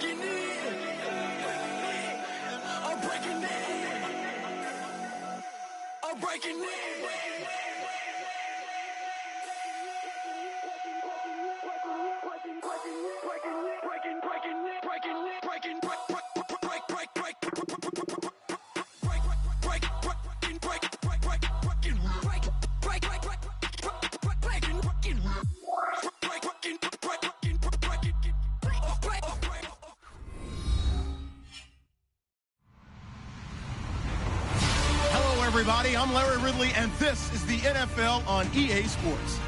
breaking in. I'm breaking in. I'm breaking in. Everybody, I'm Larry Ridley, and this is the NFL on EA Sports.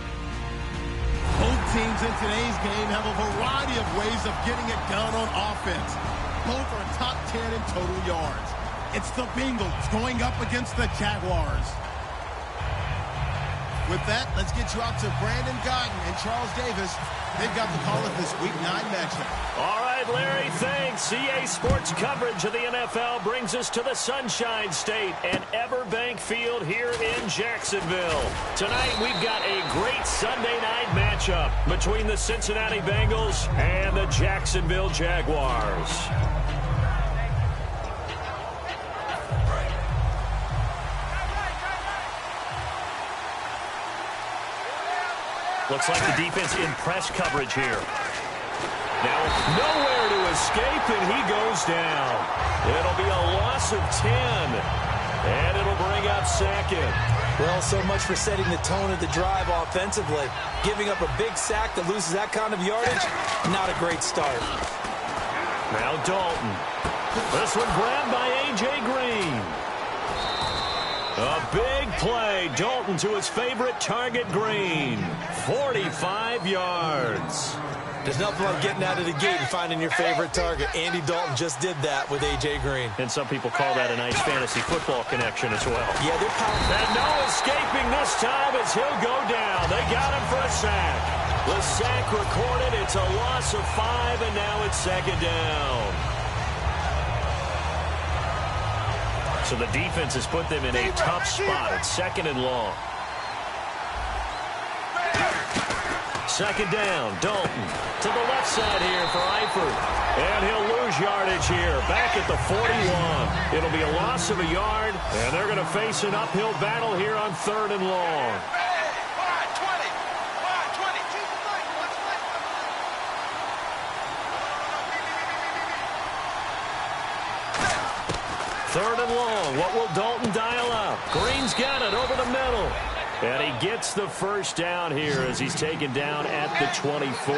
Both teams in today's game have a variety of ways of getting it done on offense. Both are top 10 in total yards. It's the Bengals going up against the Jaguars. With that, let's get you out to Brandon Guyton and Charles Davis. They've got the call of this Week 9 matchup. All right, Larry, thanks. EA Sports coverage of the NFL brings us to the Sunshine State and Everbank Field here in Jacksonville. Tonight, we've got a great Sunday night matchup between the Cincinnati Bengals and the Jacksonville Jaguars. Looks like the defense in press coverage here. Now, nowhere to escape, and he goes down. It'll be a loss of 10, and it'll bring up second. Well, so much for setting the tone of the drive offensively. Giving up a big sack that loses that kind of yardage, not a great start. Now Dalton. This one grabbed by A.J. Green. A big play. Dalton to his favorite target, Green. 45 yards. There's nothing like getting out of the gate and finding your favorite target. Andy Dalton just did that with A.J. Green. And some people call that a nice fantasy football connection as well. Yeah, they're powerful. And no escaping this time as he'll go down. They got him for a sack. The sack recorded. It's a loss of 5, and now it's second down. So the defense has put them in a tough spot. It's second and long. Second down, Dalton to the left side here for Eifert. And he'll lose yardage here, back at the 41. It'll be a loss of a yard, and they're going to face an uphill battle here on third and long. Third and long. What will Dalton dial up? Green's got it over the middle. And he gets the first down here as he's taken down at the 24.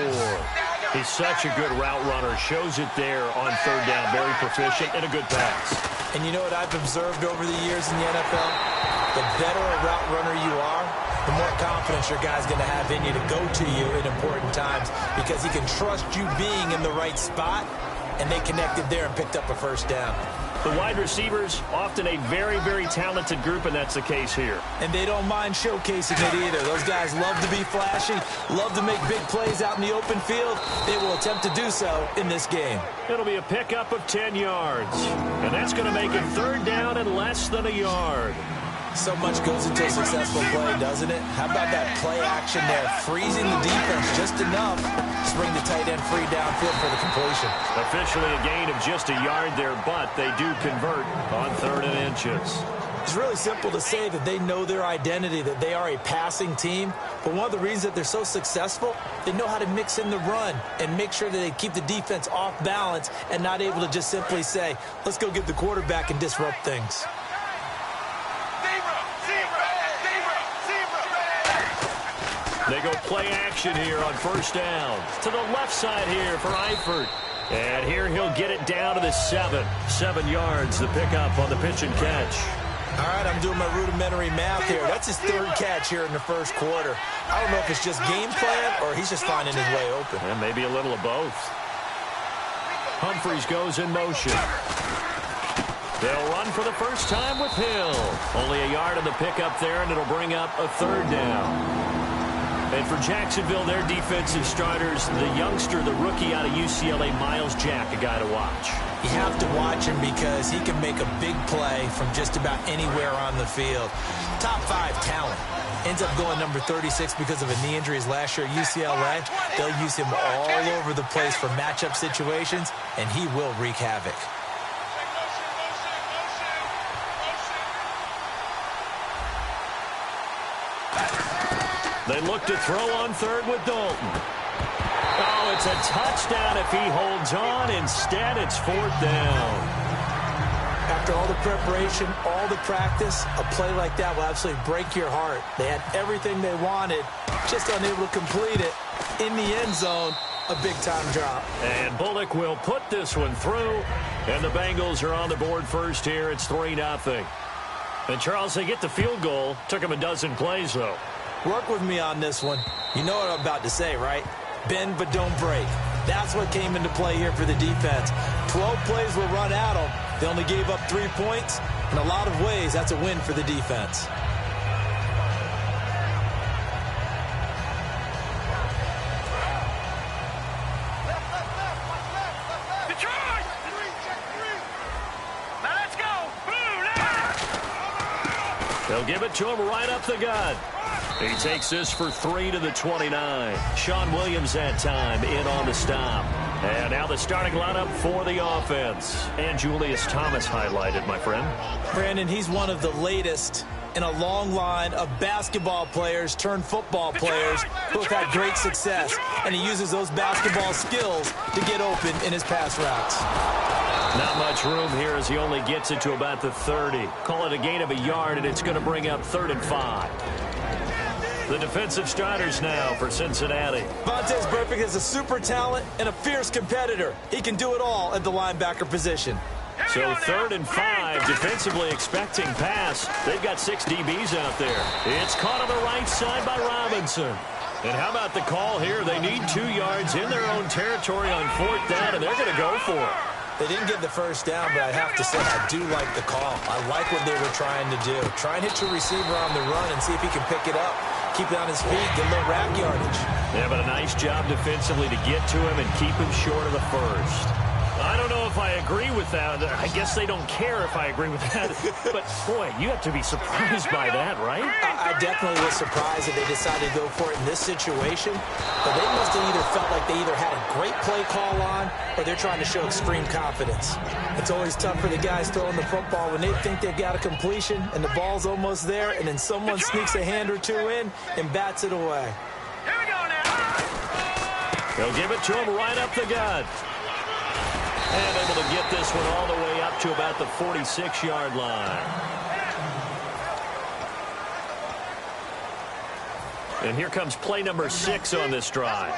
He's such a good route runner. Shows it there on third down. Very proficient and a good pass. And you know what I've observed over the years in the NFL? The better a route runner you are, the more confidence your guy's going to have in you to go to you in important times because he can trust you being in the right spot, and they connected there and picked up a first down. The wide receivers, often a very, very talented group, and that's the case here. And they don't mind showcasing it either. Those guys love to be flashy, love to make big plays out in the open field. They will attempt to do so in this game. It'll be a pickup of 10 yards. And that's going to make it third down and less than a yard. So much goes into a successful play, doesn't it? How about that play action there? Freezing the defense just enough to bring the tight end free downfield for the completion. Officially a gain of just a yard there, but they do convert on 3rd and inches. It's really simple to say that they know their identity, that they are a passing team. But one of the reasons that they're so successful, they know how to mix in the run and make sure that they keep the defense off balance and not able to just simply say, let's go get the quarterback and disrupt things. They go play action here on first down. To the left side here for Eifert. And here he'll get it down to the 7. 7 yards, the pickup on the pitch and catch. All right, I'm doing my rudimentary math here. That's his 3rd catch here in the first quarter. I don't know if it's just game plan or he's just finding his way open. And maybe a little of both. Humphries goes in motion. They'll run for the first time with Hill. Only a yard of the pickup there, and it'll bring up a 3rd down. And for Jacksonville, their defensive starters, the youngster, the rookie out of UCLA, Miles Jack, a guy to watch. You have to watch him because he can make a big play from just about anywhere on the field. Top 5 talent. Ends up going number 36 because of a knee injury last year at UCLA. They'll use him all over the place for matchup situations, and he will wreak havoc. They look to throw on third with Dalton. Oh, it's a touchdown if he holds on. Instead, it's 4th down. After all the preparation, all the practice, a play like that will absolutely break your heart. They had everything they wanted, just unable to complete it. In the end zone, a big-time drop. And Bullock will put this one through, and the Bengals are on the board first here. It's 3-0. And, Charles, they get the field goal. Took them a dozen plays, though. Work with me on this one. You know what I'm about to say, right? Bend but don't break. That's what came into play here for the defense. 12 plays will run at them. They only gave up 3 points. In a lot of ways, that's a win for the defense. They'll give it to him right up the gut. He takes this for 3 to the 29. Sean Williams that time in on the stop. And now the starting lineup for the offense. And Julius Thomas highlighted, my friend. Brandon, he's one of the latest in a long line of basketball players turned football players who have had great success. And he uses those basketball skills to get open in his pass routes. Not much room here as he only gets it to about the 30. Call it a gain of a yard, and it's going to bring up 3rd and 5. The defensive starters now for Cincinnati. Vontaze Burfict is a super talent and a fierce competitor. He can do it all at the linebacker position. So 3rd and 5, defensively expecting pass. They've got 6 DBs out there. It's caught on the right side by Robinson. And how about the call here? They need 2 yards in their own territory on 4th down, and they're going to go for it. They didn't get the first down, but I have to say I do like the call. I like what they were trying to do. Try and hit your receiver on the run and see if he can pick it up. Keep it on his feet, get a little rack yardage. Yeah, but a nice job defensively to get to him and keep him short of the first. I don't know if I agree with that. I guess they don't care if I agree with that. But, boy, you have to be surprised by that, right? I definitely was surprised that they decided to go for it in this situation. But they must have either felt like they either had a great play call on or they're trying to show extreme confidence. It's always tough for the guys throwing the football when they think they've got a completion and the ball's almost there, and then someone sneaks a hand or two in and bats it away. Here we go now. They'll give it to him right up the gut. And able to get this one all the way up to about the 46-yard line. And here comes play number 6 on this drive.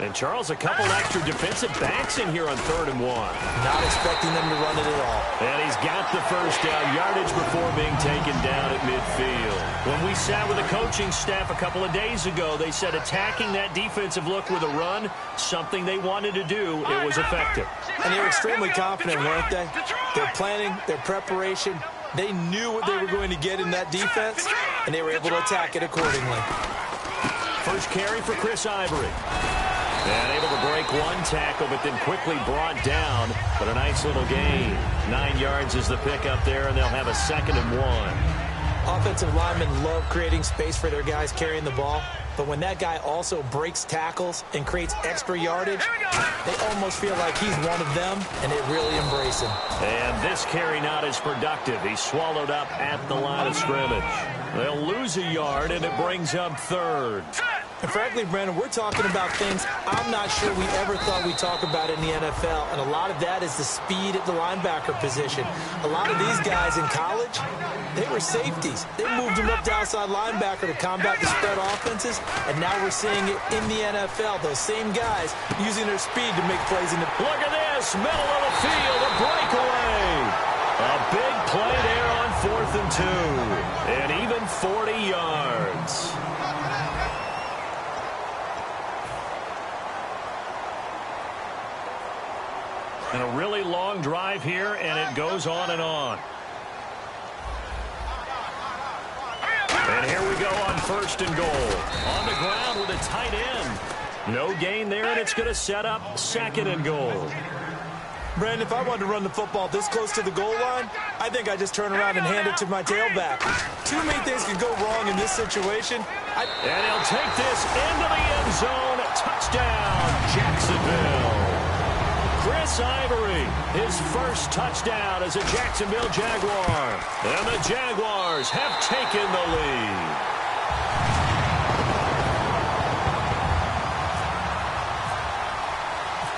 And, Charles, a couple extra defensive backs in here on 3rd and 1. Not expecting them to run it at all. And he's got the first down yardage before being taken down at midfield. When we sat with the coaching staff a couple of days ago, they said attacking that defensive look with a run, something they wanted to do, it was effective. And they were extremely confident, weren't they? Their planning, their preparation, they knew what they were going to get in that defense, and they were able to attack it accordingly. First carry for Chris Ivory. And able to break one tackle, but then quickly brought down. But a nice little gain. 9 yards is the pickup there, and they'll have a 2nd and 1. Offensive linemen love creating space for their guys carrying the ball. But when that guy also breaks tackles and creates extra yardage, they almost feel like he's one of them, and they really embrace him. And this carry not as productive. He's swallowed up at the line of scrimmage. They'll lose a yard, and it brings up 3rd. And frankly, Brandon, we're talking about things I'm not sure we ever thought we'd talk about in the NFL. And a lot of that is the speed at the linebacker position. A lot of these guys in college, they were safeties. They moved them up to outside linebacker to combat the spread offenses. And now we're seeing it in the NFL. Those same guys using their speed to make plays in the... Look at this. Middle of the field. A breakaway. A big play there on 4th and 2. And even 40 yards. And a really long drive here, and it goes on and on. And here we go on 1st and goal. On the ground with a tight end. No gain there, and it's going to set up 2nd and goal. Brandon, if I wanted to run the football this close to the goal line, I think I just turn around and hand it to my tailback. Too many things could go wrong in this situation. And he'll take this into the end zone. Touchdown, Jacksonville. Chris Ivory, his first touchdown as a Jacksonville Jaguar. And the Jaguars have taken the lead.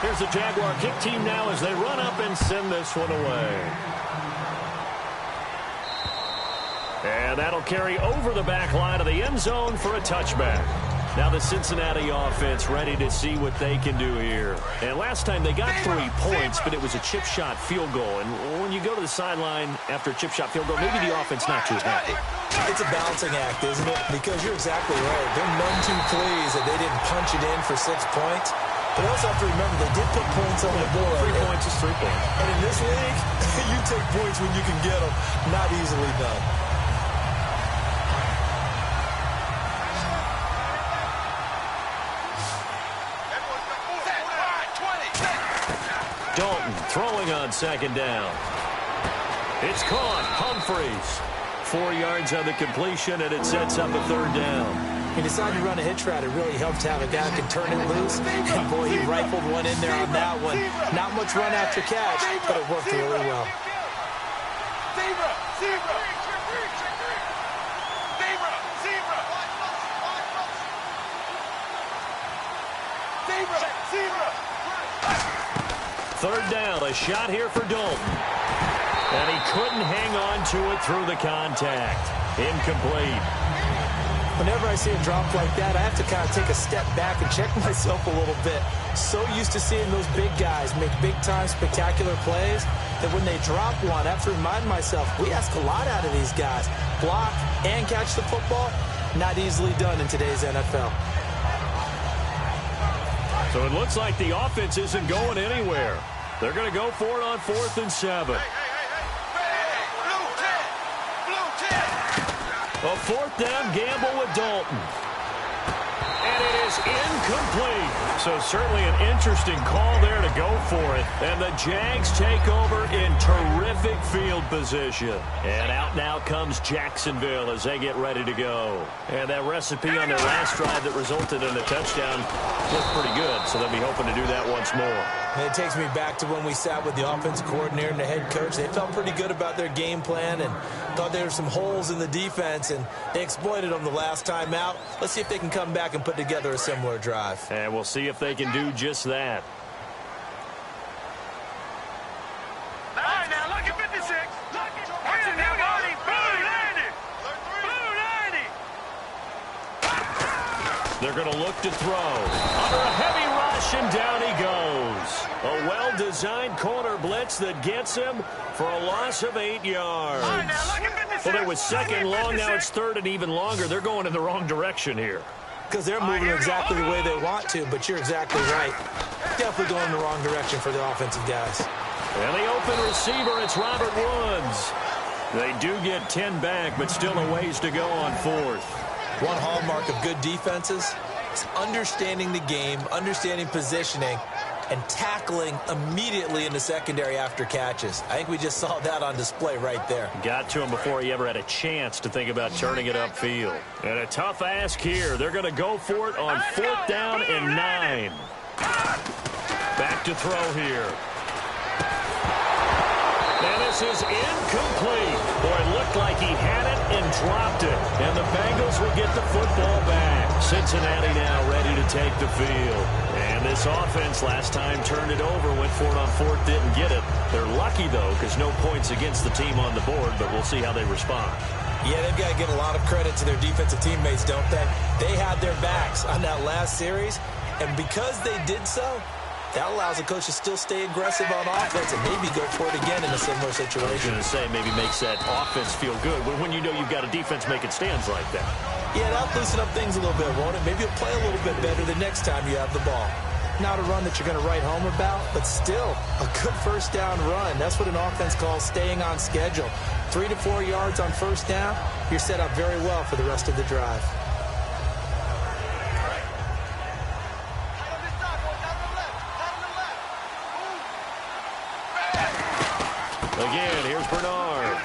Here's the Jaguar kick team now as they run up and send this one away. And that'll carry over the back line of the end zone for a touchback. Now the Cincinnati offense ready to see what they can do here. And last time they got 3 points, but it was a chip shot field goal. And when you go to the sideline after a chip shot field goal, maybe the offense not too happy. It's a balancing act, isn't it? Because you're exactly right. They're none too pleased that they didn't punch it in for 6 points. But you also have to remember they did put points on the board. 3 points is 3 points. And in this league, you take points when you can get them. Not easily done. Dalton throwing on 2nd down. It's caught. Humphreys. 4 yards on the completion, and it sets up a 3rd down. He decided to run a hitch route. It really helped to have a guy who can turn it loose. And, boy, he rifled one in there on that one. Not much run after catch, but it worked really well. Third down, a shot here for Dalton. And he couldn't hang on to it through the contact. Incomplete. Whenever I see a drop like that, I have to kind of take a step back and check myself a little bit. So used to seeing those big guys make big-time spectacular plays that when they drop one, I have to remind myself, we ask a lot out of these guys. Block and catch the football, not easily done in today's NFL. So it looks like the offense isn't going anywhere. They're going to go for it on 4th and 7. A 4th down gamble with Dalton. And it is incomplete. So certainly an interesting call there to go for it. And the Jags take over in terrific field position. And out now comes Jacksonville as they get ready to go. And that recipe on their last drive that resulted in a touchdown looked pretty good. So they'll be hoping to do that once more. And it takes me back to when we sat with the offensive coordinator and the head coach. They felt pretty good about their game plan and thought there were some holes in the defense, and they exploited them the last time out. Let's see if they can come back and put together a similar drive. And we'll see if they can do just that. All right, now look at 56. Watch it now, Marty. Blue 90. They're going to look to throw. Under a heavy rush, and down he goes. A well-designed corner blitz that gets him for a loss of 8 yards. All right, now look at 56. Well, it was 2nd long. Now it's 3rd and even longer. They're going in the wrong direction here. Because they're moving exactly the way they want to, but you're exactly right. Definitely going in the wrong direction for the offensive guys. And the open receiver, it's Robert Woods. They do get 10 back, but still a ways to go on 4th. One hallmark of good defenses is understanding the game, understanding positioning, and tackling immediately in the secondary after catches. I think we just saw that on display right there. Got to him before he ever had a chance to think about turning it upfield. And a tough ask here. They're going to go for it on 4th down and 9. Back to throw here. And this is incomplete. Boy, it looked like he had it and dropped it. And the Bengals will get the football back. Cincinnati now ready to take the field. And this offense last time turned it over, went for it on 4th, didn't get it. They're lucky, though, because no points against the team on the board, but we'll see how they respond. Yeah, they've got to give a lot of credit to their defensive teammates, don't they? They had their backs on that last series, and because they did so, that allows the coach to still stay aggressive on offense and maybe go for it again in a similar situation. I was going to say, maybe makes that offense feel good when you know you've got a defense making stands like that. Yeah, that'll loosen up things a little bit, won't it? Maybe you'll play a little bit better the next time you have the ball. Not a run that you're going to write home about, but still a good first down run. That's what an offense calls staying on schedule. 3 to 4 yards on first down, you're set up very well for the rest of the drive. Again, here's Bernard.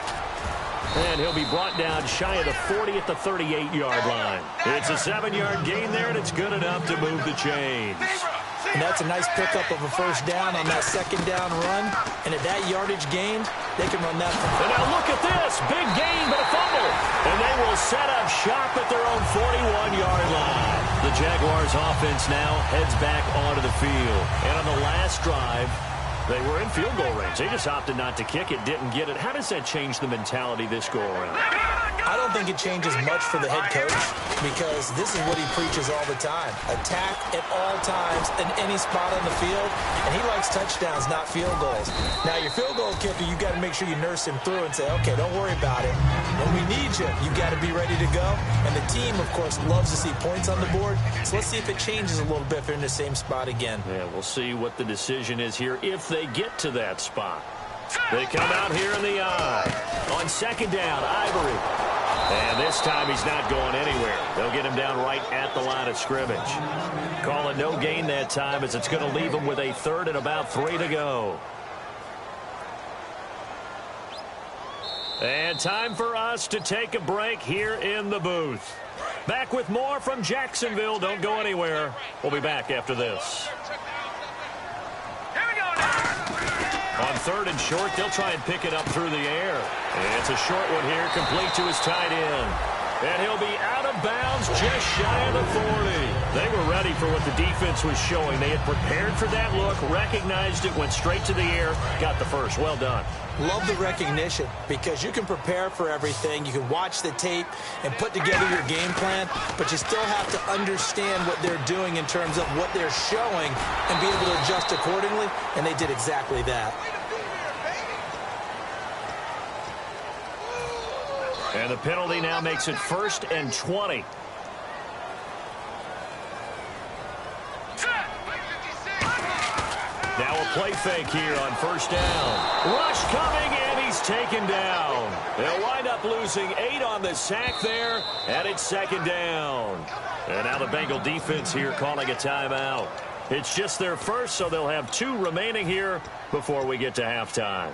And he'll be brought down shy of the 40 at the 38-yard line. It's a 7-yard gain there, and it's good enough to move the chains. And that's a nice pickup of a first down on that second down run. And at that yardage gained, they can run that. And now look at this. Big gain, but a fumble. And they will set up shop at their own 41-yard line. The Jaguars offense now heads back onto the field. And on the last drive, they were in field goal range. They just opted not to kick it, didn't get it. How does that change the mentality this go-around? I don't think it changes much for the head coach because this is what he preaches all the time. Attack at all times in any spot on the field, and he likes touchdowns, not field goals. Now, your field goal kicker, you got to make sure you nurse him through and say, okay, don't worry about it. When we need you, you got to be ready to go. And the team, of course, loves to see points on the board. So let's see if it changes a little bit if they're in the same spot again. Yeah, we'll see what the decision is here if they get to that spot. They come out here in the eye. On second down, Ivory. And this time he's not going anywhere. They'll get him down right at the line of scrimmage. Call it no gain that time as it's going to leave him with a 3rd and about 3 to go. And time for us to take a break here in the booth. Back with more from Jacksonville. Don't go anywhere. We'll be back after this. On 3rd and short, they'll try and pick it up through the air. And it's a short one here, complete to his tight end. And he'll be out of bounds just shy of the 40. They were ready for what the defense was showing. They had prepared for that look, recognized it, went straight to the air, got the first. Well done. Love the recognition because you can prepare for everything. You can watch the tape and put together your game plan, but you still have to understand what they're doing in terms of what they're showing and be able to adjust accordingly, and they did exactly that. And the penalty now makes it 1st and 20. Now a play fake here on first down. Rush coming, and he's taken down. They'll wind up losing 8 on the sack there, and it's 2nd down. And now the Bengal defense here calling a timeout. It's just their first, so they'll have 2 remaining here before we get to halftime.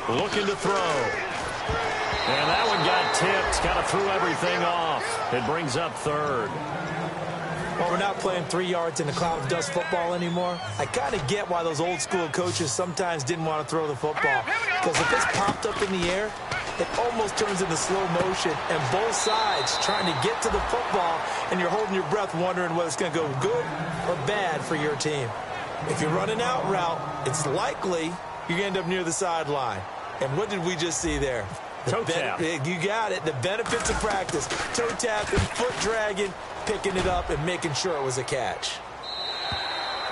Looking to throw. And that one got tipped. Kind of threw everything off. It brings up 3rd. Well, we're not playing 3 yards in a cloud of dust football anymore. I kind of get why those old school coaches sometimes didn't want to throw the football. Because if it's popped up in the air, it almost turns into slow motion. And both sides trying to get to the football, and you're holding your breath wondering whether it's going to go good or bad for your team. If you run an out route, it's likely you're going to end up near the sideline. And what did we just see there? Toe tap. You got it. The benefits of practice. Toe tapping, foot dragging, picking it up, and making sure it was a catch.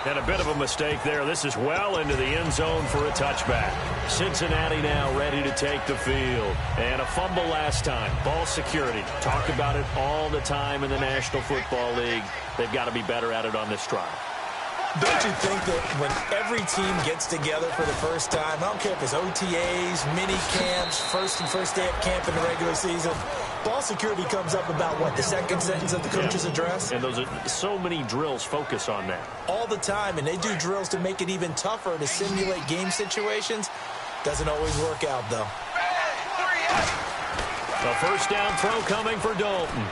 And a bit of a mistake there. This is well into the end zone for a touchback. Cincinnati now ready to take the field. And a fumble last time. Ball security. Talk about it all the time in the National Football League. They've got to be better at it on this drive. Don't you think that when every team gets together for the first time, I don't care if it's OTAs, mini camps, first day of camp in the regular season, ball security comes up about, what, the second sentence of the coach's address? And those are so many drills focus on that. All the time, and they do drills to make it even tougher to simulate game situations. Doesn't always work out, though. A first down throw coming for Dalton.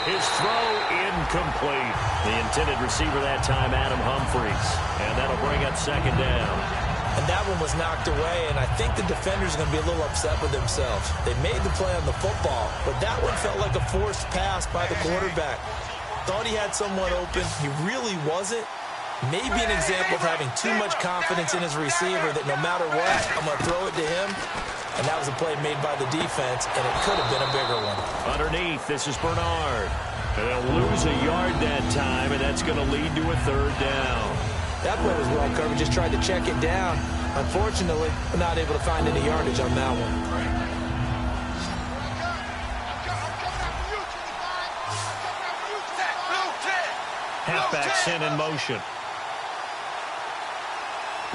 His throw incomplete. The intended receiver that time, Adam Humphries. And that'll bring up 2nd down. And that one was knocked away, and I think the defenders are going to be a little upset with themselves. They made the play on the football, but that one felt like a forced pass by the quarterback. Thought he had someone open. He really wasn't. Maybe an example of having too much confidence in his receiver that no matter what, I'm going to throw it to him. And that was a play made by the defense, and it could have been a bigger one. Underneath, this is Bernard. And they'll lose a yard that time, and that's going to lead to a 3rd down. That play was well covered. Just tried to check it down. Unfortunately, we're not able to find any yardage on that one. Halfback sent in motion.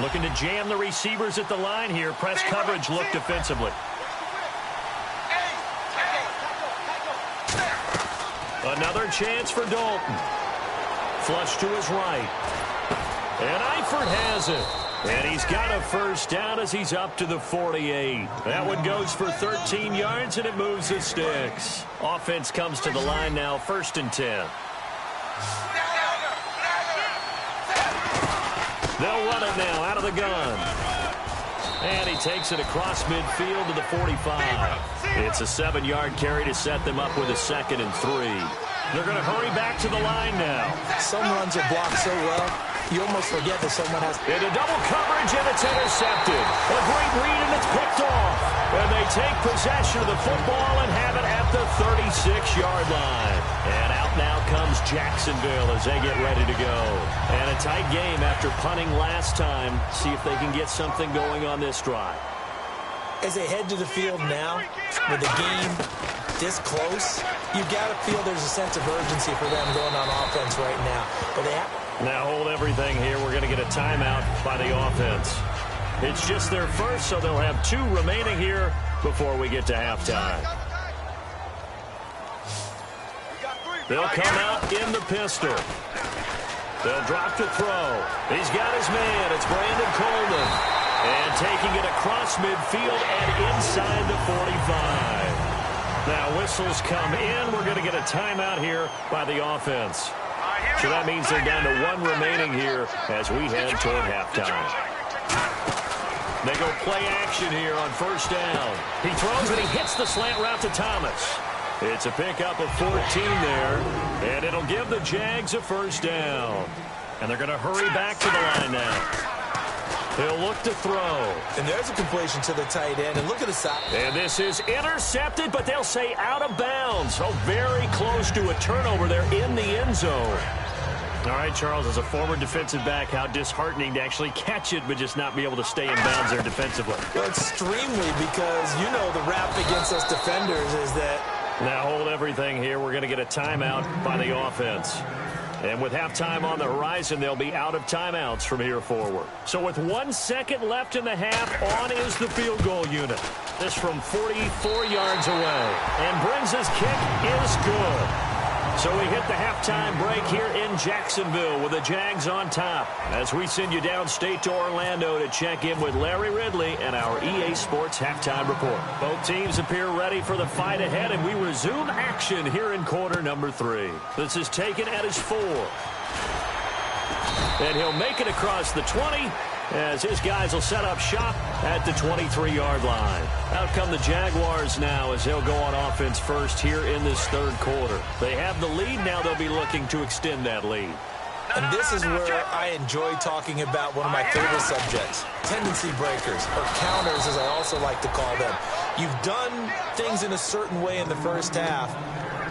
Looking to jam the receivers at the line here. Press coverage look defensively. Another chance for Dalton. Flush to his right. And Eifert has it. And he's got a first down as he's up to the 48. That one goes for 13 yards, and it moves the sticks. Offense comes to the line now, 1st and 10. They'll run it now out of the gun. And he takes it across midfield to the 45. It's a 7-yard carry to set them up with a 2nd and 3. They're going to hurry back to the line now. Some runs are blocked so well, you almost forget that someone has... Into double coverage, and it's intercepted. A great read, and it's picked off. And they take possession of the football and have it at the 36-yard line. And out now comes Jacksonville as they get ready to go. And a tight game after punting last time. See if they can get something going on this drive. As they head to the field now, with the game this close, you've got to feel there's a sense of urgency for them going on offense right now. But they have... Now hold everything here. We're going to get a timeout by the offense. It's just their first, so they'll have 2 remaining here before we get to halftime. They'll come out in the pistol. They'll drop to throw. He's got his man. It's Brandon Coleman. And taking it across midfield and inside the 45. Now whistles come in. We're going to get a timeout here by the offense. So that means they're down to 1 remaining here as we head toward halftime. They go play action here on 1st down. He throws and he hits the slant route to Thomas. It's a pickup of 14 there, and it'll give the Jags a 1st down. And they're going to hurry back to the line now. He'll look to throw. And there's a completion to the tight end. And look at the side. And this is intercepted, but they'll say out of bounds. So very close to a turnover there in the end zone. All right, Charles, as a former defensive back, how disheartening to actually catch it but just not be able to stay in bounds there defensively. Well, extremely, because you know the rap against us defenders is that... Now hold everything here. We're going to get a timeout by the offense. And with halftime on the horizon, they'll be out of timeouts from here forward. So with 1 second left in the half, on is the field goal unit. This from 44 yards away. And Brenza's kick is good. So we hit the halftime break here in Jacksonville with the Jags on top as we send you downstate to Orlando to check in with Larry Ridley and our EA Sports Halftime Report. Both teams appear ready for the fight ahead, and we resume action here in quarter number 3. This is taken at his 4. And he'll make it across the 20 as his guys will set up shop at the 23-yard line. Out come the Jaguars now as they'll go on offense first here in this 3rd quarter. They have the lead. Now they'll be looking to extend that lead. And this is where I enjoy talking about one of my favorite subjects, tendency breakers, or counters as I also like to call them. You've done things in a certain way in the first half,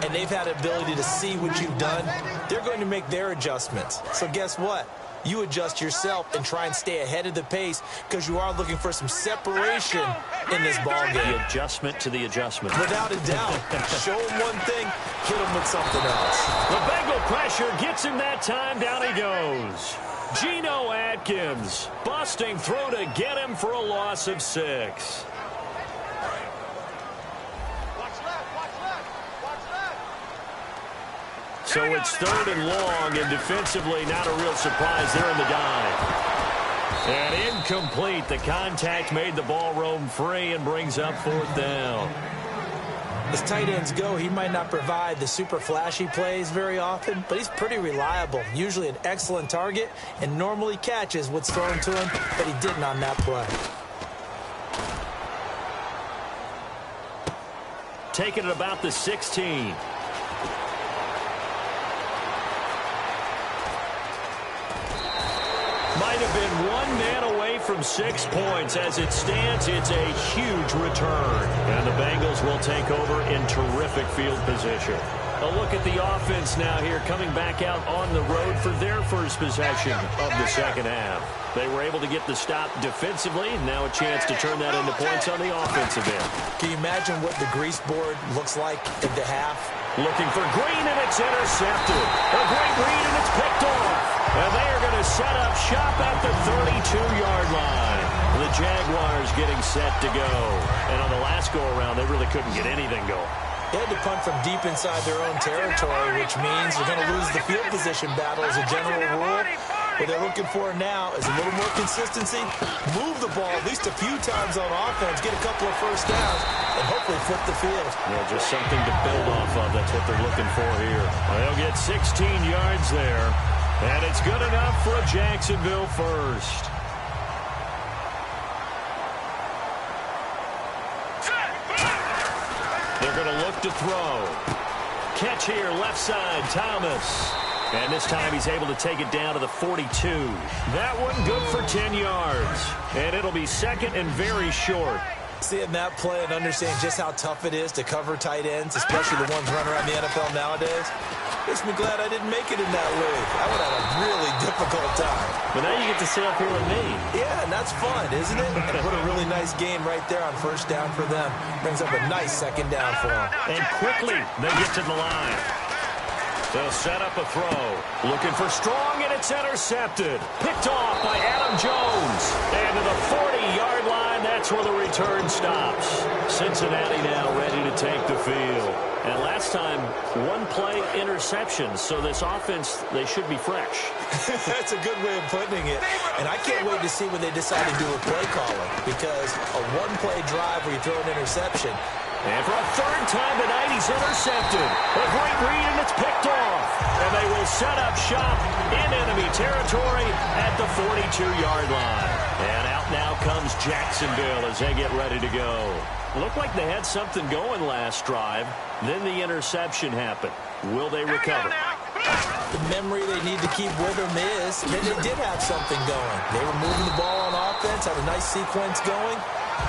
and they've had the ability to see what you've done. They're going to make their adjustments. So guess what? You adjust yourself and try and stay ahead of the pace because you are looking for some separation in this ball game. The adjustment to the adjustment. Without a doubt. Show him one thing, hit him with something else. The Bengal pressure gets him that time. Down he goes. Geno Atkins busting through to get him for a loss of 6. So it's 3rd and long, and defensively not a real surprise there in the dive. And incomplete. The contact made the ball roam free and brings up 4th down. As tight ends go, he might not provide the super flashy plays very often, but he's pretty reliable. Usually an excellent target and normally catches what's thrown to him, but he didn't on that play. Taking it about the 16. Might have been 1 man away from 6 points. As it stands, it's a huge return. And the Bengals will take over in terrific field position. A look at the offense now here, coming back out on the road for their first possession of the second half. They were able to get the stop defensively. Now a chance to turn that into points on the offensive end. Can you imagine what the grease board looks like at the half? Looking for Green, and it's intercepted. A great read, and it's picked off. And they are going to set up shop at the 32-yard line. The Jaguars getting set to go. And on the last go-around, they really couldn't get anything going. They had to punt from deep inside their own territory, which means they're going to lose the field position battle as a general rule. What they're looking for now is a little more consistency, move the ball at least a few times on offense, get a couple of first downs, and hopefully flip the field. Yeah, just something to build off of. That's what they're looking for here. They'll get 16 yards there, and it's good enough for a Jacksonville first. They're going to look to throw. Catch here, left side, Thomas. And this time he's able to take it down to the 42. That one good for 10 yards. And it'll be second and very short. Seeing that play and understanding just how tough it is to cover tight ends, especially the ones running around the NFL nowadays, makes me glad I didn't make it in that league. I would have a really difficult time. But now you get to sit up here with me. Yeah, and that's fun, isn't it? And put a really nice game right there on first down for them. Brings up a nice second down for them. And quickly they get to the line. They'll set up a throw. Looking for Strong, and it's intercepted. Picked off by Adam Jones. And to the 40-yard line, that's where the return stops. Cincinnati now ready to take the field. And last time, one play interception. So this offense, they should be fresh. That's a good way of putting it. And I can't wait to see when they decide to do a play calling. Because a one-play drive where you throw an interception, and for a third time tonight, he's intercepted. A great read, and it's picked off. And they will set up shop in enemy territory at the 42-yard line. And out now comes Jacksonville as they get ready to go. Looked like they had something going last drive. Then the interception happened. Will they recover? The memory they need to keep with them is that they did have something going. They were moving the ball on offense, had a nice sequence going.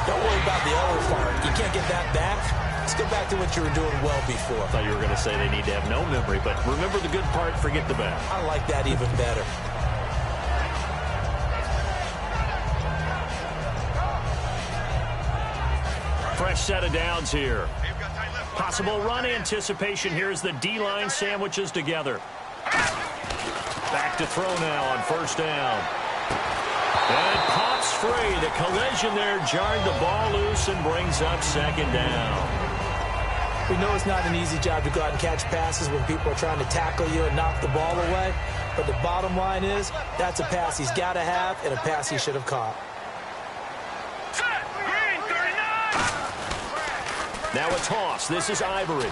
Don't worry about the other part. You can't get that back. Let's go back to what you were doing well before. I thought you were going to say they need to have no memory, but remember the good part, forget the bad. I like that even better. Fresh set of downs here. Possible run anticipation here as the D-line sandwiches together. Back to throw now on first down. And it pops free. The collision there jarred the ball loose and brings up second down. We know it's not an easy job to go out and catch passes when people are trying to tackle you and knock the ball away. But the bottom line is, that's a pass he's got to have and a pass he should have caught. Now a toss. This is Ivory.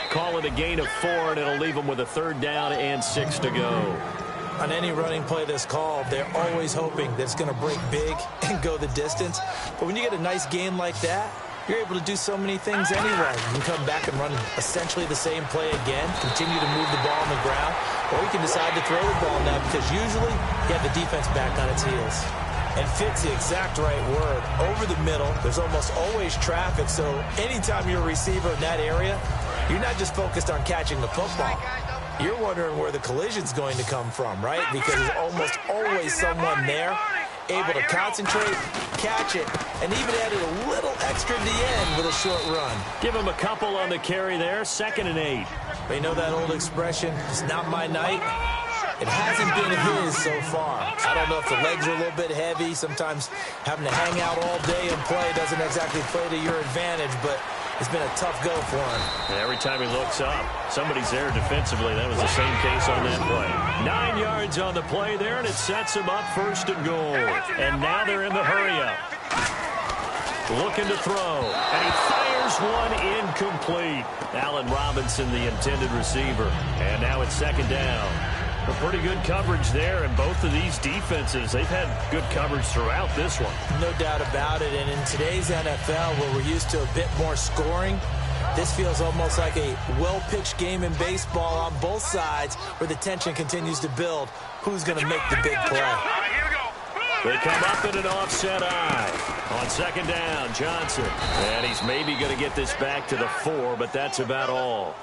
Call it a gain of 4, and it'll leave them with a third down and 6 to go. On any running play that's called, they're always hoping that it's going to break big and go the distance. But when you get a nice gain like that, you're able to do so many things anyway. You can come back and run essentially the same play again, continue to move the ball on the ground, or you can decide to throw the ball now because usually you have the defense back on its heels. And fit's the exact right word. Over the middle, there's almost always traffic, so anytime you're a receiver in that area, you're not just focused on catching the football. You're wondering where the collision's going to come from, right? Because there's almost always someone there able to concentrate, catch it, and even added a little extra at the end with a short run. Give him a couple on the carry there, 2nd and 8. They know that old expression, it's not my night. It hasn't been his so far. I don't know if the legs are a little bit heavy. Sometimes having to hang out all day and play doesn't exactly play to your advantage, but it's been a tough go for him. And every time he looks up, somebody's there defensively. That was the same case on that play. 9 yards on the play there, and it sets him up 1st and goal. And now they're in the hurry-up. Looking to throw, and he fires one incomplete. Allen Robinson, the intended receiver. And now it's 2nd down. A pretty good coverage there, and both of these defenses, they've had good coverage throughout this one. No doubt about it, and in today's NFL, where we're used to a bit more scoring, this feels almost like a well-pitched game in baseball on both sides, where the tension continues to build. Who's going to make the big play? All right, here we go. They come up in an offset eye. On second down, Johnson. And he's maybe going to get this back to the 4, but that's about all.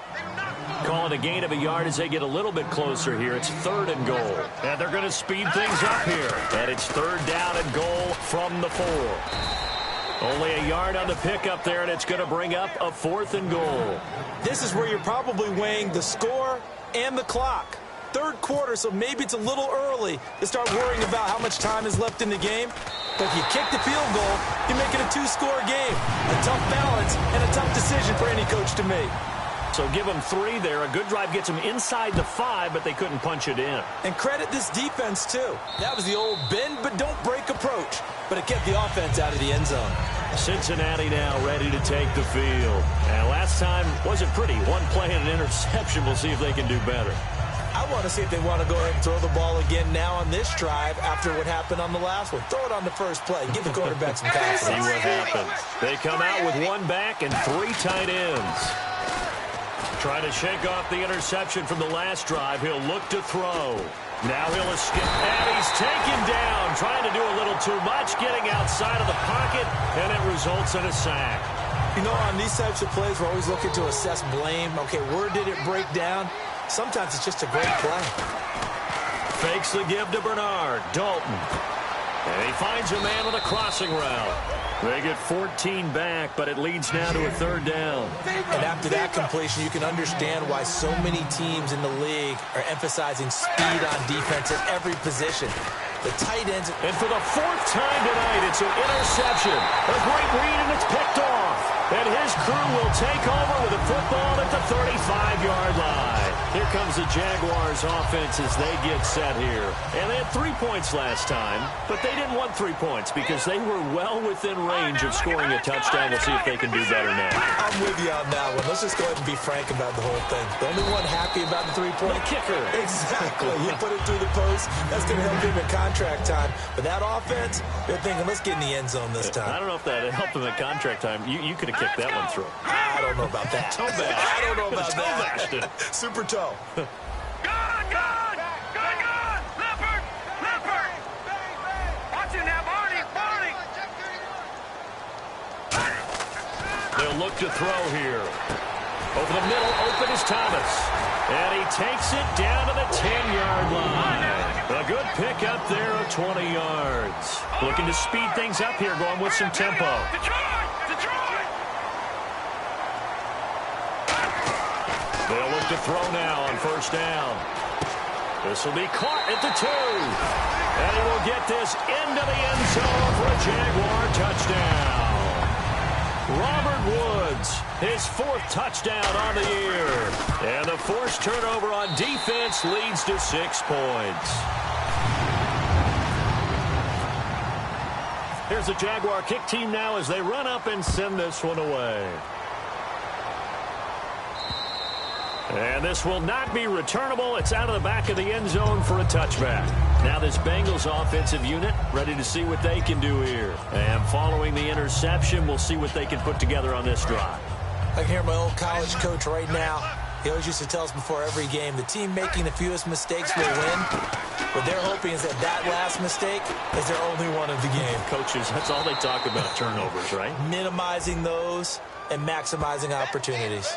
Calling a gain of a yard as they get a little bit closer here. It's 3rd and goal. And they're going to speed things up here. And it's 3rd down and goal from the 4. Only a yard on the pickup there, and it's going to bring up a 4th and goal. This is where you're probably weighing the score and the clock. 3rd quarter, so maybe it's a little early to start worrying about how much time is left in the game. But if you kick the field goal, you make it a 2-score game. A tough balance and a tough decision for any coach to make. So give them 3 there. A good drive gets them inside the 5, but they couldn't punch it in. And credit this defense, too. That was the old bend but don't break approach. But it kept the offense out of the end zone. Cincinnati now ready to take the field. And last time wasn't pretty. One play and an interception. We'll see if they can do better. I want to see if they want to go ahead and throw the ball again now on this drive after what happened on the last one. Throw it on the first play. Give the quarterback some confidence. See what happens. They come out with 1 back and 3 tight ends. Trying to shake off the interception from the last drive. He'll look to throw. Now he'll escape. And he's taken down. Trying to do a little too much. Getting outside of the pocket. And it results in a sack. You know, on these types of plays, we're always looking to assess blame. Okay, where did it break down? Sometimes it's just a great play. Fakes the give to Bernard. Dalton. And he finds a man with a crossing route. They get 14 back, but it leads now to a 3rd down. And after that completion, you can understand why so many teams in the league are emphasizing speed on defense at every position. The tight ends. And for the 4th time tonight, it's an interception. A great read, and it's picked off. And his crew will take over with a football at the 35-yard line. Here comes the Jaguars offense as they get set here. And they had 3 points last time, but they didn't want 3 points because they were well within range of scoring a touchdown. We'll see if they can do better now. I'm with you on that one. Let's just go ahead and be frank about the whole thing. The only one happy about the 3-point kicker. Exactly. He put it through the post. That's going to help him in contract time. But that offense, they're thinking, let's get in the end zone this time. I don't know if that helped him at contract time. You could have kicked that one through. I don't know about that. I don't know about that. Super toe. Good! Leopard! Watch it now, Barney! They'll look to throw here. Over the middle, open is Thomas. And he takes it down to the 10-yard line. A good pick up there of 20 yards. Looking to speed things up here, going with some tempo. Detroit! They'll look to throw now on 1st down. This will be caught at the 2. And he will get this into the end zone for a Jaguar touchdown. Robert Woods, his 4th touchdown on the year. And the forced turnover on defense leads to 6 points. Here's the Jaguar kick team now as they run up and send this one away. And this will not be returnable. It's out of the back of the end zone for a touchback. Now this Bengals offensive unit ready to see what they can do here. And following the interception, we'll see what they can put together on this drive. I can hear my old college coach right now. He always used to tell us before every game, the team making the fewest mistakes will win. What they're hoping is that last mistake is their only one of the game. Coaches, that's all they talk about, turnovers, right? Minimizing those and maximizing opportunities.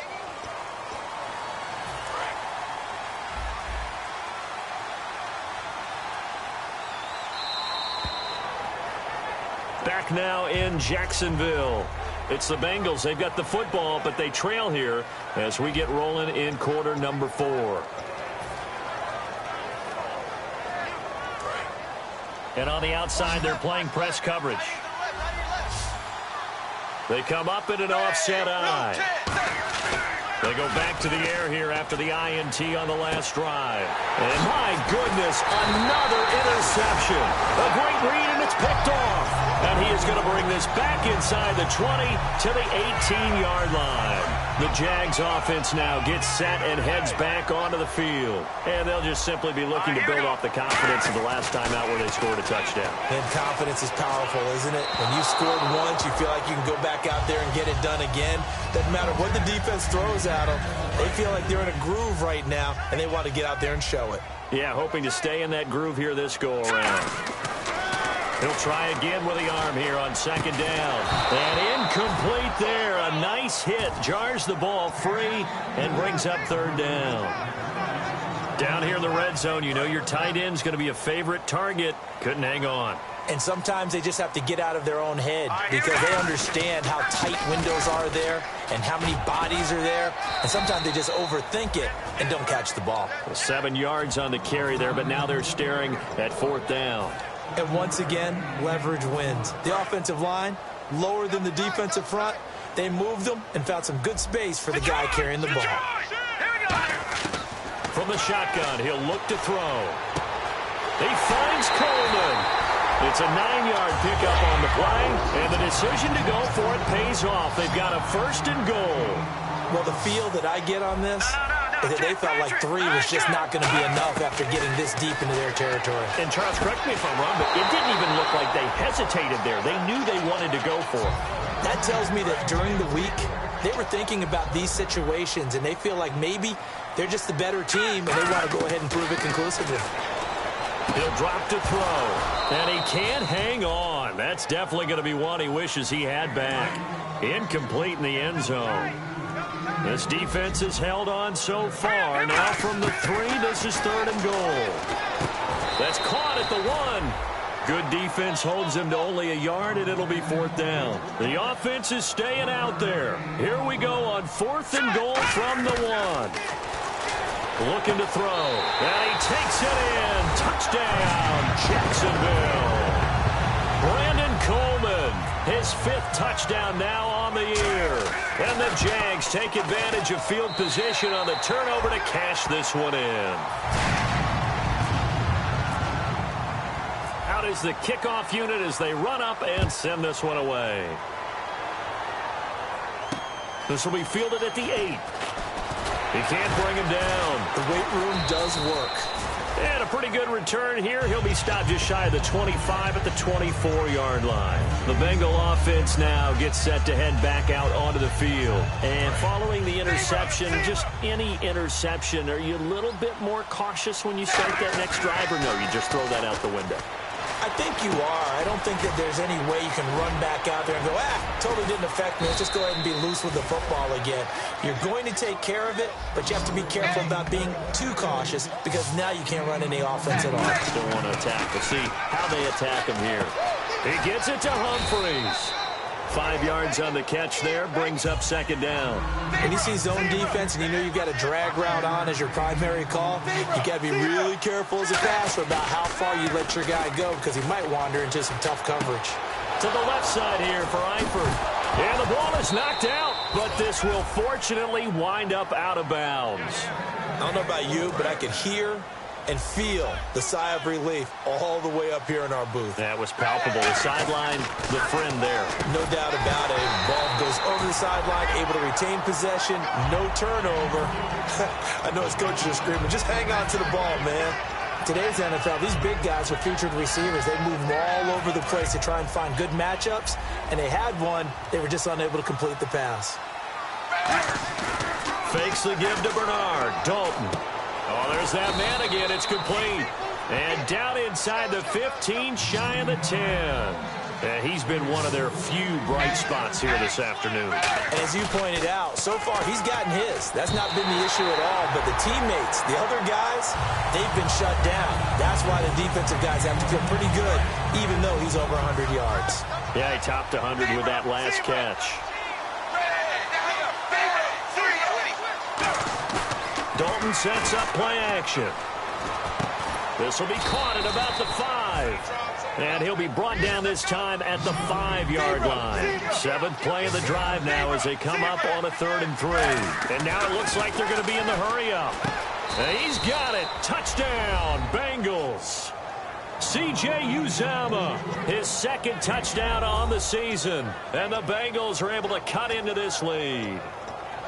Back now in Jacksonville. It's the Bengals. They've got the football, but they trail here as we get rolling in quarter number 4. And on the outside, they're playing press coverage. They come up in an offset eye. They go back to the air here after the INT on the last drive. And my goodness, another interception. A great read, and it's picked off. And he is going to bring this back inside the 20 to the 18-yard line. The Jags offense now gets set and heads back onto the field. And they'll just simply be looking to build off the confidence of the last time out where they scored a touchdown. And confidence is powerful, isn't it? When you scored once, you feel like you can go back out there and get it done again. Doesn't matter what the defense throws at them. They feel like they're in a groove right now, and they want to get out there and show it. Yeah, hoping to stay in that groove here this go-around. He'll try again with the arm here on second down. And incomplete there. A nice hit. Jars the ball free and brings up third down. Down here in the red zone, you know your tight end's going to be a favorite target. Couldn't hang on. And sometimes they just have to get out of their own head because they understand how tight windows are there and how many bodies are there. And sometimes they just overthink it and don't catch the ball. 7 yards on the carry there, but now they're staring at fourth down. And once again, leverage wins. The offensive line, lower than the defensive front. They moved them and found some good space for the guy carrying the ball. From the shotgun, he'll look to throw. He finds Coleman. It's a 9-yard pickup on the play, and the decision to go for it pays off. They've got a first and goal. Well, the feel that I get on this is that they felt like 3 was just not going to be enough after getting this deep into their territory. And Charles, correct me if I'm wrong, but it didn't even look like they hesitated there. They knew they wanted to go for it. That tells me that during the week, they were thinking about these situations, and they feel like maybe they're just the better team, and they want to go ahead and prove it conclusively. He'll drop to throw, and he can't hang on. That's definitely going to be one he wishes he had back. Incomplete in the end zone. This defense has held on so far. Now from the 3, this is third and goal. That's caught at the 1. Good defense holds him to only a yard, and it'll be fourth down. The offense is staying out there. Here we go on fourth and goal from the 1. Looking to throw, and he takes it in. Touchdown, Jacksonville. Brandon Coleman, his 5th touchdown now on the year. And the Jags take advantage of field position on the turnover to cash this one in. Out is the kickoff unit as they run up and send this one away. This will be fielded at the 8. He can't bring him down. The weight room does work. And a pretty good return here. He'll be stopped just shy of the 25 at the 24-yard line. The Bengal offense now gets set to head back out onto the field. And following the interception, just any interception, are you a little bit more cautious when you start that next drive, or no, you just throw that out the window? I think you are. I don't think that there's any way you can run back out there and go, totally didn't affect me. Let's just go ahead and be loose with the football again. You're going to take care of it, but you have to be careful about being too cautious because now you can't run any offense at all. Still want to attack. We'll see how they attack him here. He gets it to Humphreys. 5 yards on the catch there, brings up second down. When you see zone defense and you know you've got a drag route on as your primary call, you got to be really careful as a passer about how far you let your guy go because he might wander into some tough coverage. To the left side here for Eifert. And the ball is knocked out, but this will fortunately wind up out of bounds. I don't know about you, but I could hear and feel the sigh of relief all the way up here in our booth. That was palpable. The sideline, the friend there. No doubt about it. Ball goes over the sideline, able to retain possession, no turnover. I know his coaches are screaming, just hang on to the ball, man. Today's NFL, these big guys are featured receivers. They move all over the place to try and find good matchups, and they had one. They were just unable to complete the pass. Fakes the give to Bernard. Dalton. Oh, there's that man again. It's complete. And down inside the 15, shy of the 10. He's been one of their few bright spots here this afternoon. And as you pointed out, so far he's gotten his. That's not been the issue at all. But the teammates, the other guys, they've been shut down. That's why the defensive guys have to feel pretty good, even though he's over 100 yards. Yeah, he topped 100 with that last catch. Dalton sets up play action. This will be caught at about the 5. And he'll be brought down this time at the 5-yard line. 7th play of the drive now as they come up on a 3rd and 3. And now it looks like they're going to be in the hurry-up. And he's got it. Touchdown, Bengals. C.J. Uzomah, his 2nd touchdown on the season. And the Bengals are able to cut into this lead.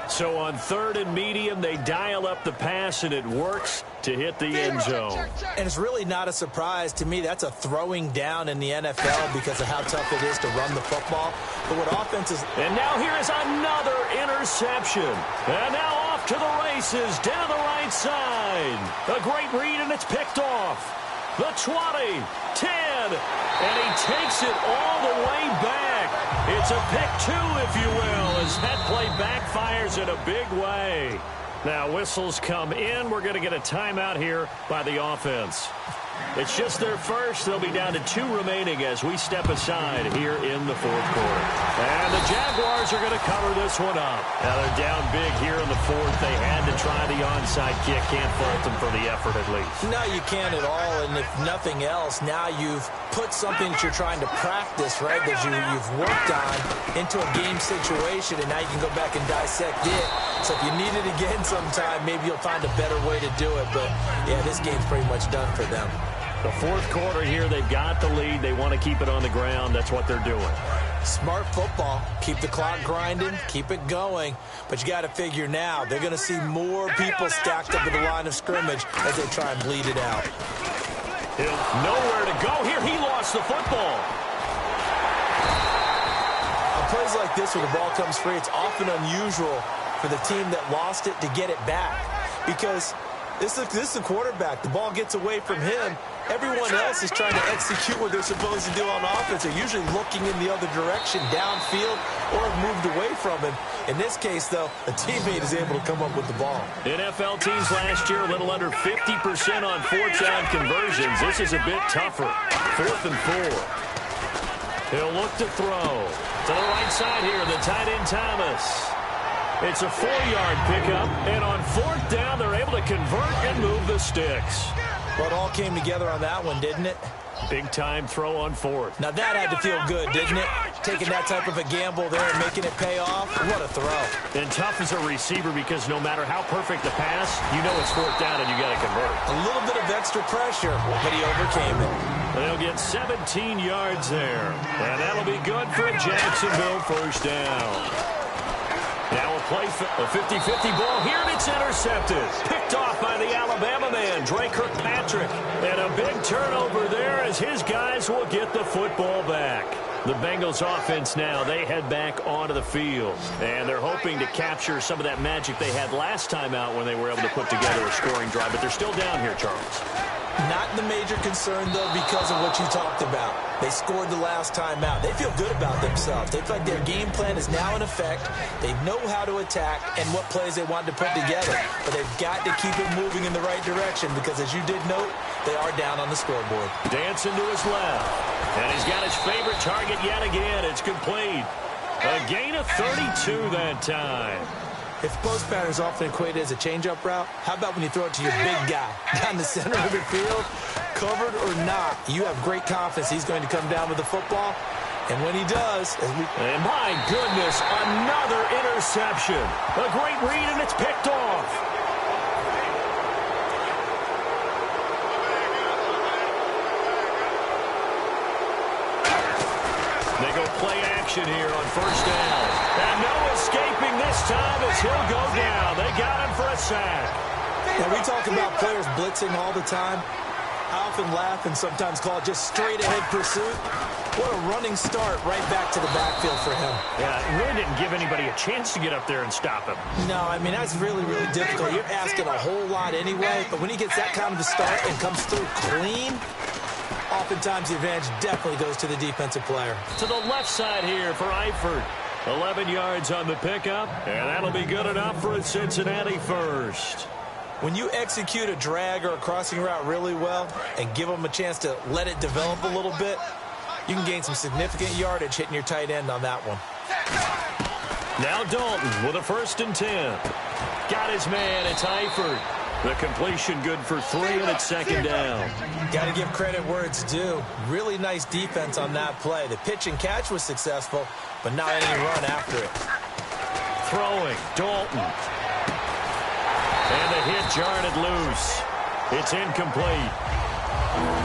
So on 3rd and medium, they dial up the pass, and it works to hit the end zone. And it's really not a surprise to me. That's a throwing down in the NFL because of how tough it is to run the football. But what offenses... And now here is another interception. And now off to the races down the right side. A great read, and it's picked off. the 20, 10, and he takes it all the way back. It's a pick 2, if you will, as that play backfires in a big way. Now, whistles come in. We're going to get a timeout here by the offense. It's just their first. They'll be down to 2 remaining as we step aside here in the 4th quarter. And the Jaguars are going to cover this one up. Now, they're down big here in the 4th. They had to try the onside kick. Can't fault them for the effort, at least. No, you can't at all. And if nothing else, now you've put something that you're trying to practice, right, that you've worked on into a game situation, and now you can go back and dissect it. So if you need it again sometime, maybe you'll find a better way to do it. But, yeah, this game's pretty much done for them. The 4th quarter here, they've got the lead. They want to keep it on the ground. That's what they're doing. Smart football. Keep the clock grinding. Keep it going. But you got to figure now, they're going to see more people stacked up at the line of scrimmage as they try and bleed it out. He'll nowhere to go here. He lost the football. On plays like this where the ball comes free, it's often unusual for the team that lost it to get it back. Because this is the quarterback. The ball gets away from him. Everyone else is trying to execute what they're supposed to do on offense. They're usually looking in the other direction, downfield, or have moved away from him. In this case, though, a teammate is able to come up with the ball. NFL teams last year, a little under 50% on 4th-down conversions. This is a bit tougher. 4th and 4. He'll look to throw. To the right side here, the tight end Thomas. It's a 4-yard pickup, and on 4th down, they're able to convert and move the sticks. Well, it all came together on that one, didn't it? Big-time throw on 4th. Now, that had to feel good, didn't it? Taking that type of a gamble there and making it pay off. What a throw. And tough as a receiver because no matter how perfect the pass, you know it's 4th down and you got to convert. A little bit of extra pressure, but he overcame it. They'll get 17 yards there. And that'll be good for a Jacksonville 1st down. Now a play, a 50-50 ball here, and it's intercepted. Picked off by the Alabama man, Dre Kirkpatrick. And a big turnover there as his guys will get the football back. The Bengals offense now, they head back onto the field. And they're hoping to capture some of that magic they had last time out when they were able to put together a scoring drive. But they're still down here, Charles. Not the major concern, though, because of what you talked about. They scored the last time out. They feel good about themselves. They feel like their game plan is now in effect. They know how to attack and what plays they want to put together. But they've got to keep it moving in the right direction because, as you did note, they are down on the scoreboard. Dancing to his left. And he's got his favorite target yet again. It's complete. A gain of 32 that time. If post pattern is often equated as a change-up route, how about when you throw it to your big guy down the center of the field? Covered or not, you have great confidence he's going to come down with the football. And when he does... And my goodness, another interception. A great read, and it's picked off. They go play action here on 1st down. And no escaping this time as he'll go down. They got him for a sack. Now, we talk about players blitzing all the time. I often laugh and sometimes call it just straight-ahead pursuit. What a running start right back to the backfield for him. Yeah, it really didn't give anybody a chance to get up there and stop him. No, I mean, that's really, really difficult. You're asking a whole lot anyway, but when he gets that kind of a start and comes through clean, oftentimes the advantage definitely goes to the defensive player. To the left side here for Eifert. 11 yards on the pickup, and that'll be good enough for a Cincinnati 1st. When you execute a drag or a crossing route really well and give them a chance to let it develop a little bit, you can gain some significant yardage hitting your tight end on that one. Now Dalton with a 1st and 10. Got his man, it's Eifert. The completion good for 3, and it's 2nd down. Got to give credit where it's due. Really nice defense on that play. The pitch and catch was successful, but not any run after it. Throwing, Dalton. And the hit jarred it loose. It's incomplete.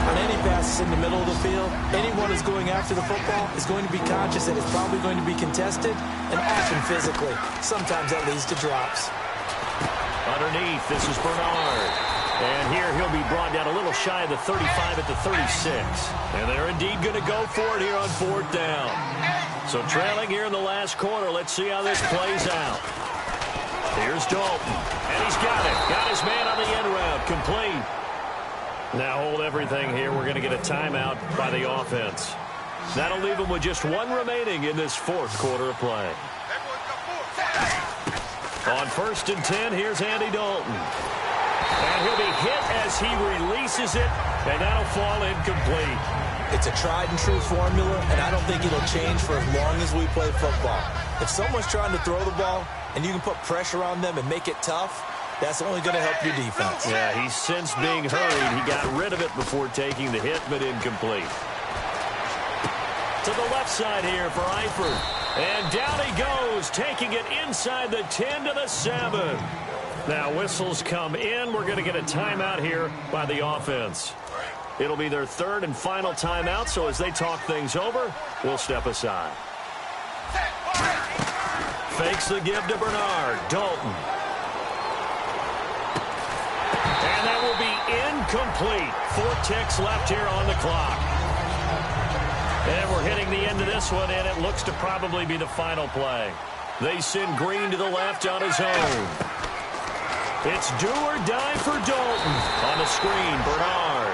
On any passes in the middle of the field, anyone who's going after the football is going to be conscious that it's probably going to be contested, and often physically. Sometimes that leads to drops. Underneath, this is Bernard. And here he'll be brought down a little shy of the 35 at the 36. And they're indeed going to go for it here on 4th down. So trailing here in the last quarter. Let's see how this plays out. Here's Dalton. And he's got it. Got his man on the end route. Complete. Now hold everything here. We're going to get a timeout by the offense. That'll leave them with just one remaining in this fourth quarter of play. On 1st and 10, here's Andy Dalton. And he'll be hit as he releases it, and that'll fall incomplete. It's a tried-and-true formula, and I don't think it'll change for as long as we play football. If someone's trying to throw the ball and you can put pressure on them and make it tough, that's only going to help your defense. Yeah, he's since being hurried. He got rid of it before taking the hit, but incomplete. To the left side here for Eifert. And down he goes, taking it inside the 10 to the 7. Now whistles come in. We're going to get a timeout here by the offense. It'll be their third and final timeout, so as they talk things over, we'll step aside. Fakes the give to Bernard. Dalton. And that will be incomplete. 4 ticks left here on the clock. And we're hitting the end of this one, and it looks to probably be the final play. They send Green to the left on his own. It's do or die for Dalton. On the screen, Bernard.